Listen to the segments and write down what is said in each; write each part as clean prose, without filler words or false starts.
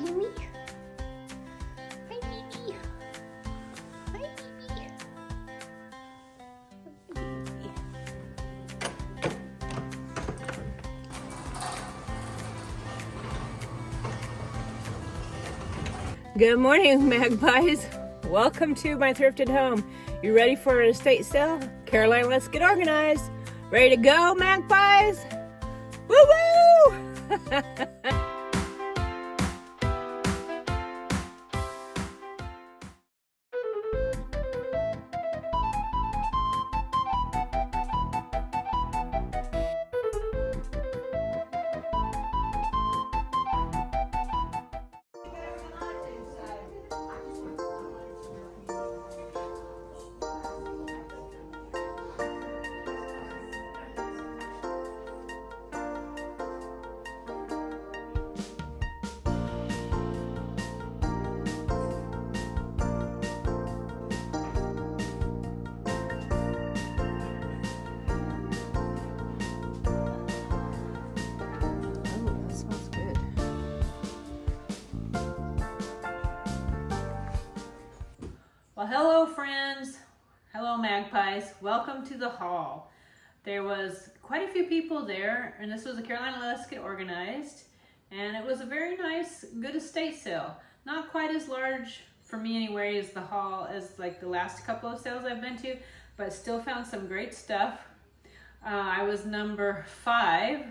Amy. Hi, baby. Hi, baby. Good morning, Magpies. Welcome to My Thrifted Home. You ready for an estate sale? Caroline, let's get organized. Ready to go, Magpies? Woo-woo! Well, hello friends, hello Magpies, welcome to the haul. There was quite a few people there, and this was a Carolina Let's Get Organized, and it was a very nice, good estate sale. Not quite as large for me anyway as the haul as like the last couple of sales I've been to, but still found some great stuff. I was number 5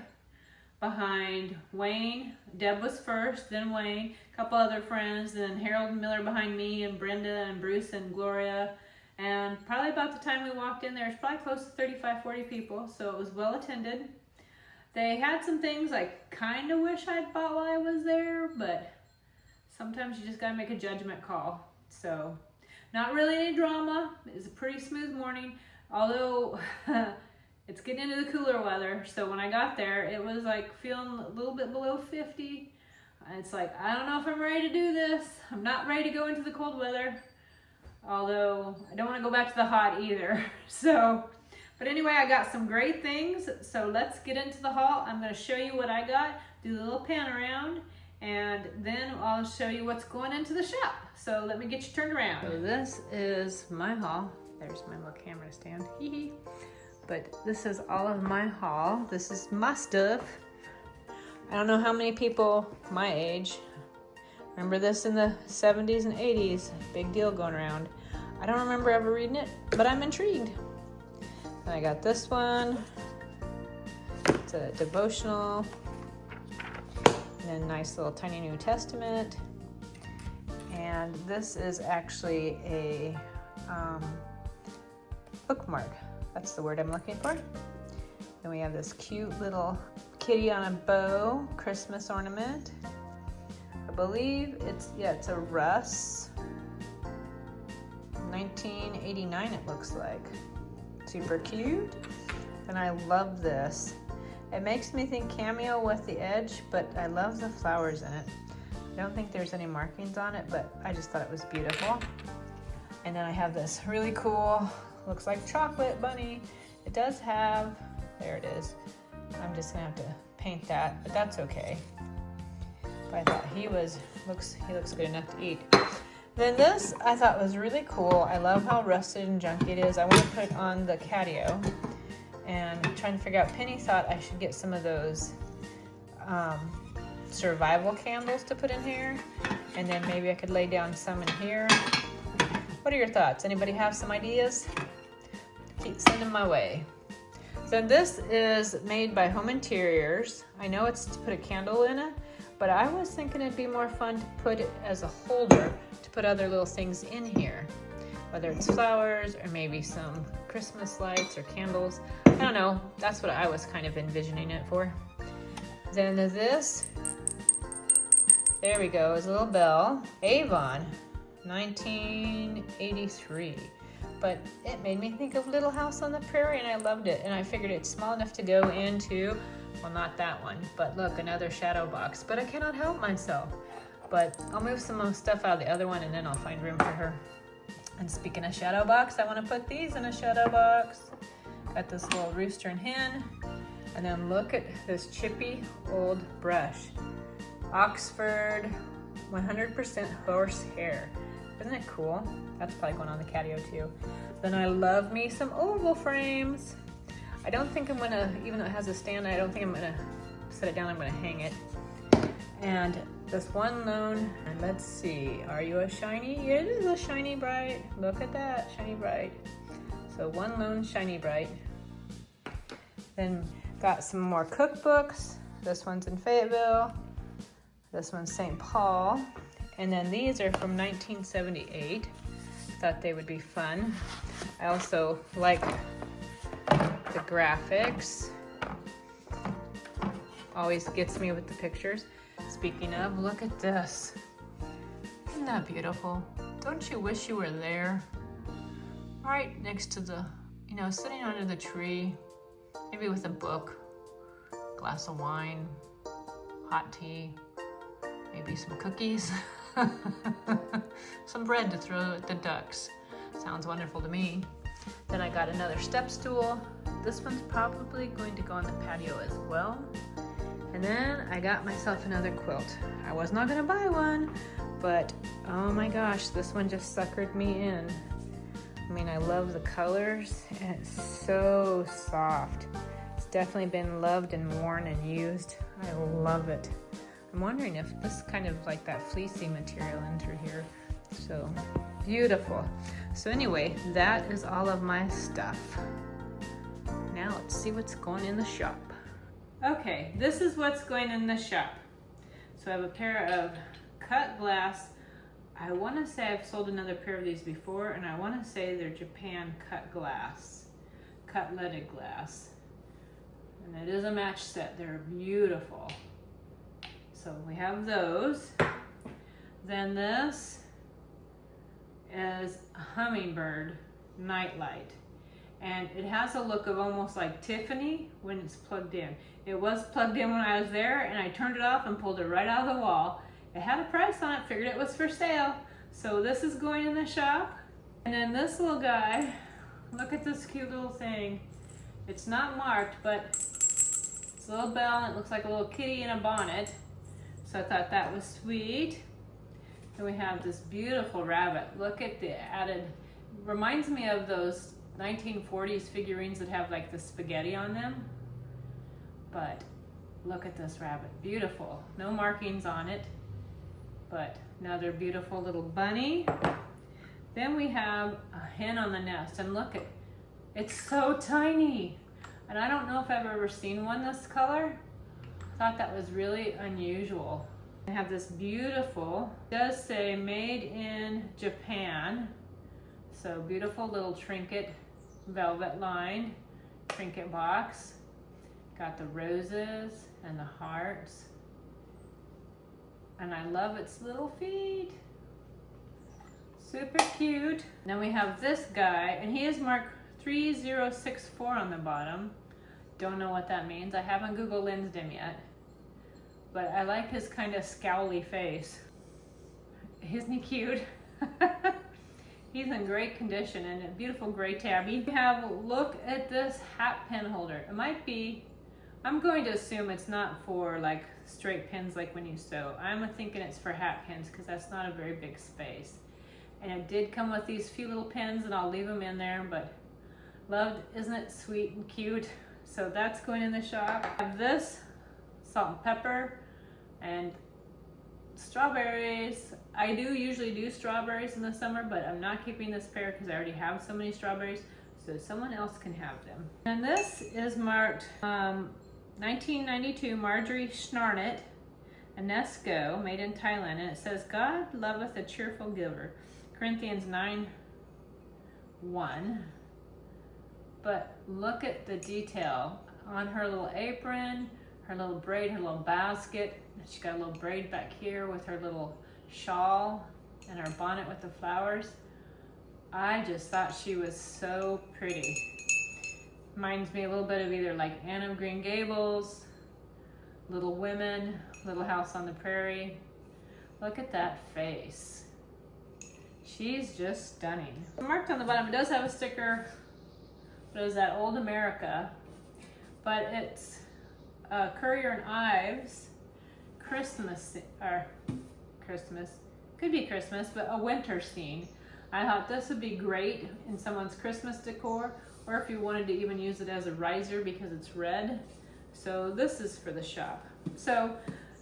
behind Wayne. Deb was first, then Wayne, a couple other friends, then Harold and Miller behind me, and Brenda and Bruce and Gloria. And probably about the time we walked in, there was probably close to 35-40 people, so it was well attended. They had some things I kind of wish I'd bought while I was there, but sometimes you just gotta make a judgment call. So not really any drama. It was a pretty smooth morning, although it's getting into the cooler weather, so when I got there, it was like feeling a little bit below 50. It's like, I don't know if I'm ready to do this. I'm not ready to go into the cold weather, although I don't want to go back to the hot either. So, but anyway, I got some great things, so let's get into the haul. I'm going to show you what I got, do the little pan around, and then I'll show you what's going into the shop. So let me get you turned around. So this is my haul. There's my little camera stand. But this is all of my haul. This is my stuff. I don't know how many people my age remember this in the 70s and 80s. Big deal going around. I don't remember ever reading it, but I'm intrigued. And I got this one. It's a devotional. And then a nice little tiny New Testament. And this is actually a bookmark. That's the word I'm looking for. Then we have this cute little kitty on a bow, Christmas ornament. I believe it's a Russ. 1989 it looks like. Super cute. And I love this. It makes me think cameo with the edge, but I love the flowers in it. I don't think there's any markings on it, but I just thought it was beautiful. And then I have this really cool, looks like chocolate bunny. It does have, there it is. I'm just gonna have to paint that, but that's okay. But I thought he looks good enough to eat. Then this I thought was really cool. I love how rusted and junky it is. I want to put it on the catio, and I'm trying to figure out. Penny thought I should get some of those survival candles to put in here, and then maybe I could lay down some in here. What are your thoughts? Anybody have some ideas? Keep sending them my way. So this is made by Home Interiors. I know it's to put a candle in it, but I was thinking it'd be more fun to put it as a holder to put other little things in here, whether it's flowers or maybe some Christmas lights or candles. I don't know. That's what I was kind of envisioning it for. Then this, there we go, is a little bell. Avon, 1983. But it made me think of Little House on the Prairie, and I loved it. And I figured it's small enough to go into, well, not that one, but look, another shadow box. But I cannot help myself. But I'll move some stuff out of the other one, and then I'll find room for her. And speaking of shadow box, I want to put these in a shadow box. Got this little rooster and hen. And then look at this chippy old brush. Oxford 100% horsehair. Isn't it cool? That's probably going on the catio too. Then I love me some oval frames. I don't think I'm gonna, even though it has a stand, I don't think I'm gonna set it down, I'm gonna hang it. And this one lone, and let's see, are you a shiny? It is a shiny bright. Look at that, shiny bright. So one lone shiny bright. Then got some more cookbooks. This one's in Fayetteville. This one's St. Paul. And then these are from 1978. Thought they would be fun. I also like the graphics. Always gets me with the pictures. Speaking of, look at this. Isn't that beautiful? Don't you wish you were there? Right next to the, you know, sitting under the tree, maybe with a book, glass of wine, hot tea, maybe some cookies, some bread to throw at the ducks. Sounds wonderful to me. Then I got another step stool. This one's probably going to go on the patio as well. And then I got myself another quilt. I was not gonna buy one, but oh my gosh, this one just suckered me in. I mean, I love the colors and it's so soft. It's definitely been loved and worn and used. I love it. I'm wondering if this is kind of like that fleecy material in through here. So beautiful. So anyway, that is all of my stuff. Now let's see what's going in the shop. Okay, this is what's going in the shop. So I have a pair of cut glass. I want to say I've sold another pair of these before, and I want to say they're Japan cut glass, cut leaded glass. And it is a match set. They're beautiful. So we have those. Then this is a hummingbird nightlight. And it has a look of almost like Tiffany when it's plugged in. It was plugged in when I was there, and I turned it off and pulled it right out of the wall. It had a price on it, figured it was for sale. So this is going in the shop. And then this little guy, look at this cute little thing. It's not marked, but it's a little bell and it looks like a little kitty in a bonnet. So I thought that was sweet. Then we have this beautiful rabbit. Look at the added, reminds me of those 1940s figurines that have like the spaghetti on them. But look at this rabbit, beautiful. No markings on it, but another beautiful little bunny. Then we have a hen on the nest, and look at, it's so tiny. And I don't know if I've ever seen one this color. I thought that was really unusual. I have this beautiful, it does say made in Japan. So beautiful little trinket, velvet lined trinket box. Got the roses and the hearts. And I love its little feet. Super cute. Then we have this guy, and he is marked 3064 on the bottom. Don't know what that means. I haven't Google lensed him yet. But I like his kind of scowly face. Isn't he cute? He's in great condition and a beautiful gray tabby. We have, look at this hat pin holder. It might be, I'm going to assume it's not for like straight pins like when you sew. I'm thinking it's for hat pins because that's not a very big space. And it did come with these few little pins, and I'll leave them in there, but loved, isn't it sweet and cute? So that's going in the shop. I have this, salt and pepper, and strawberries. I do usually do strawberries in the summer, but I'm not keeping this pair because I already have so many strawberries, so someone else can have them. And this is marked 1992 Marjorie Schnarnett, UNESCO, made in Thailand, and it says, God loveth a cheerful giver. Corinthians 9:1. But look at the detail on her little apron, her little braid, her little basket. She got a little braid back here with her little shawl and her bonnet with the flowers. I just thought she was so pretty. Reminds me a little bit of either like Anne of Green Gables, Little Women, Little House on the Prairie. Look at that face. She's just stunning. Marked on the bottom, it does have a sticker, but it was that Old America. But it's Currier and Ives Christmas, or Christmas. Could be Christmas, but a winter scene. I thought this would be great in someone's Christmas decor, or if you wanted to even use it as a riser because it's red. So this is for the shop. So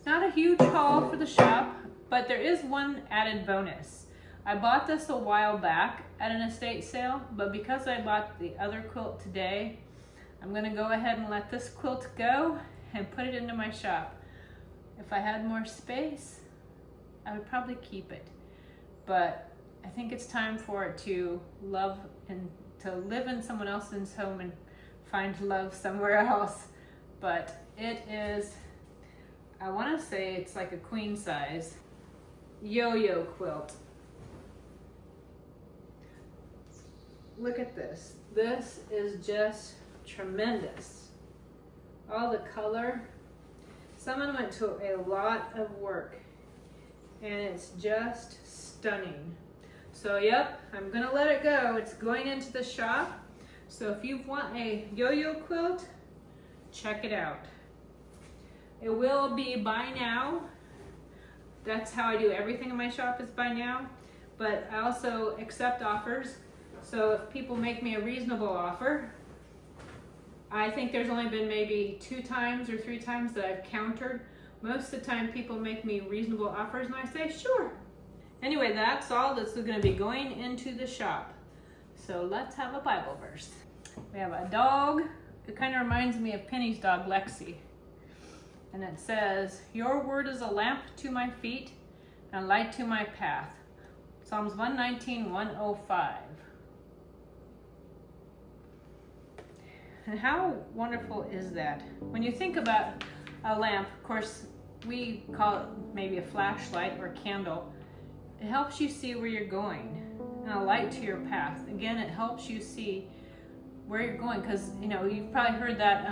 not a huge haul for the shop, but there is one added bonus. I bought this a while back at an estate sale, but because I bought the other quilt today, I'm gonna go ahead and let this quilt go and put it into my shop. If I had more space, I would probably keep it. But I think it's time for it to love and to live in someone else's home and find love somewhere else. But it is, I wanna say it's like a queen size yo-yo quilt. Look at this. This is just tremendous. All the color. Someone went to a lot of work and it's just stunning. So yep, I'm gonna let it go. It's going into the shop. So if you want a yo-yo quilt, check it out. It will be buy now. That's how I do everything in my shop, is buy now. But I also accept offers. So if people make me a reasonable offer, I think there's only been maybe 2 times or 3 times that I've countered. Most of the time people make me reasonable offers and I say, sure. Anyway, that's all that's going to be going into the shop. So let's have a Bible verse. We have a dog. It kind of reminds me of Penny's dog, Lexi. And it says, your word is a lamp to my feet and a light to my path. Psalms 119, 105. And how wonderful is that? When you think about a lamp, of course, we call it maybe a flashlight or a candle. It helps you see where you're going, and a light to your path. Again, it helps you see where you're going, because you know you've probably heard that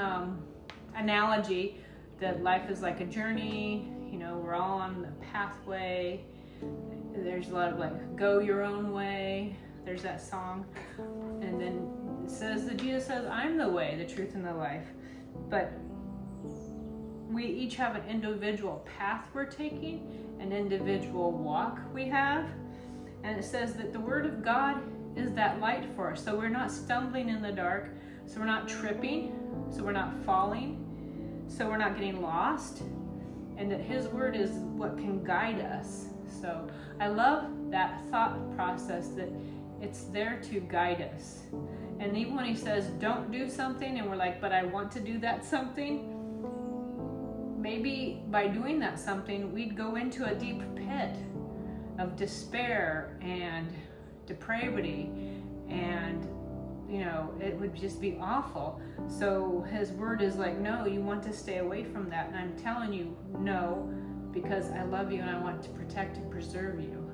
analogy that life is like a journey. You know, we're all on the pathway. There's a lot of like, go your own way. There's that song, and then it says that Jesus says, I'm the way, the truth, and the life. But we each have an individual path we're taking, an individual walk we have. And it says that the Word of God is that light for us. So we're not stumbling in the dark. So we're not tripping. So we're not falling. So we're not getting lost. And that His Word is what can guide us. So I love that thought process that it's there to guide us. And even when He says, don't do something, and we're like, but I want to do that something, maybe by doing that something, we'd go into a deep pit of despair and depravity, and you know, it would just be awful. So His Word is like, no, you want to stay away from that. And I'm telling you, no, because I love you and I want to protect and preserve you.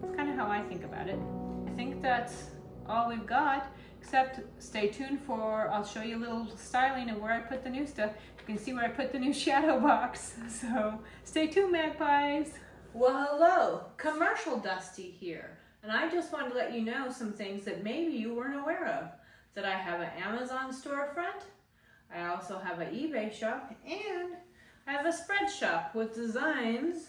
That's kind of how I think about it. I think that's all we've got, except stay tuned for, I'll show you a little styling of where I put the new stuff. You can see where I put the new shadow box. So stay tuned, Magpies. Well, hello, Commercial Dusty here. And I just wanted to let you know some things that maybe you weren't aware of. That I have an Amazon storefront, I also have an eBay shop, and I have a Spreadshop with designs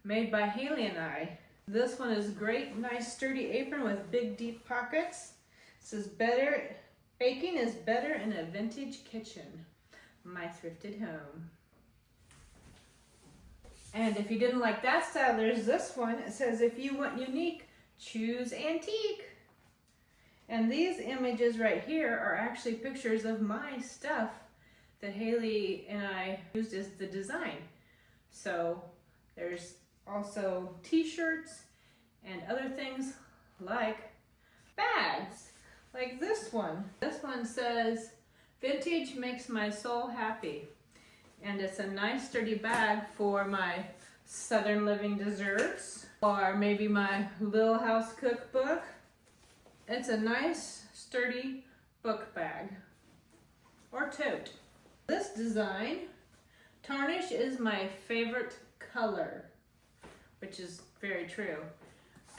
made by Haley and I. This one is great, nice sturdy apron with big deep pockets. It says baking is better in a vintage kitchen. My Thrifted Home. And if you didn't like that style, there's this one. It says, if you want unique, choose antique. And these images right here are actually pictures of my stuff that Haley and I used as the design. So there's also t-shirts and other things like bags, like this one. This one says, vintage makes my soul happy. And it's a nice sturdy bag for my Southern Living desserts, or maybe my Little House cookbook. It's a nice sturdy book bag or tote. This design, tarnish is my favorite color, which is very true.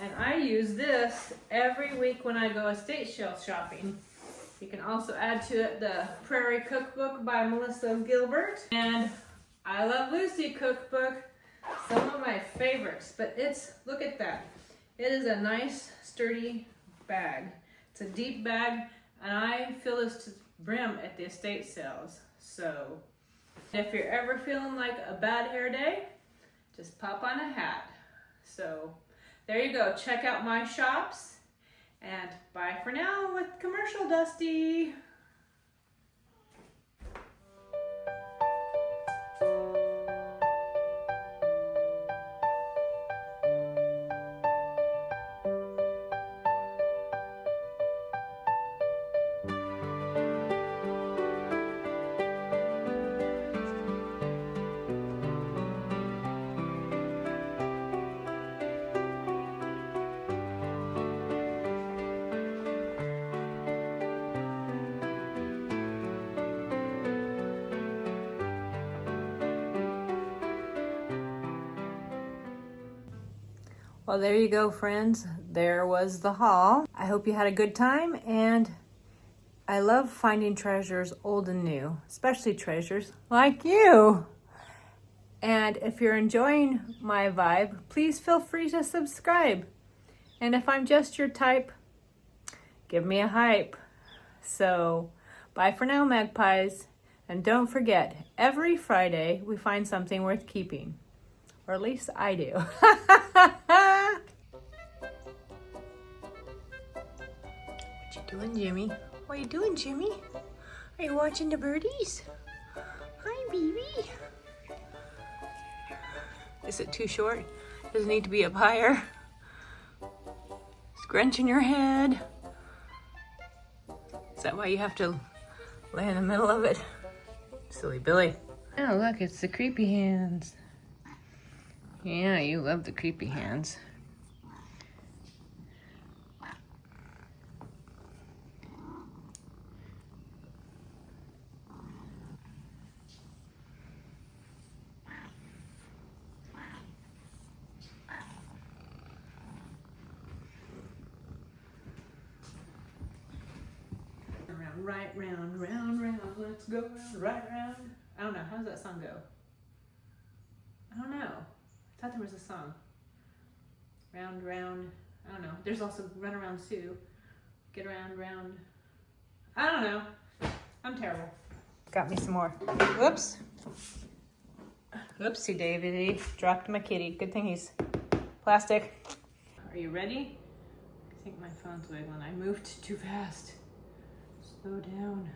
And I use this every week when I go estate sale shopping. You can also add to it the Prairie Cookbook by Melissa Gilbert and I Love Lucy cookbook. Some of my favorites, but look at that. It is a nice, sturdy bag. It's a deep bag, and I fill this to the brim at the estate sales. So if you're ever feeling like a bad hair day, just pop on a hat. So there you go. Check out my shops, and bye for now with Commercial Dusty. Well, there you go, friends. There was the haul. I hope you had a good time, and I love finding treasures old and new, especially treasures like you. And if you're enjoying my vibe, please feel free to subscribe. And if I'm just your type, give me a hype. So, bye for now, Magpies. And don't forget, every Friday we find something worth keeping. Or at least I do. What you doing, Jimmy? What are you doing, Jimmy? Are you watching the birdies? Hi, baby. Is it too short? Does it need to be up higher? Scrunching your head. Is that why you have to lay in the middle of it? Silly Billy. Oh, look, it's the creepy hands. Yeah, you love the creepy hands. Right round, round, round, let's go round, right round. I don't know, how does that song go? I don't know. I thought there was a song. Round, round, I don't know. There's also Run Around Sue. Get around, round. I don't know. I'm terrible. Got me some more. Whoops. Oopsie Daisy. Dropped my kitty. Good thing he's plastic. Are you ready? I think my phone's wiggling. I moved too fast. Slow down.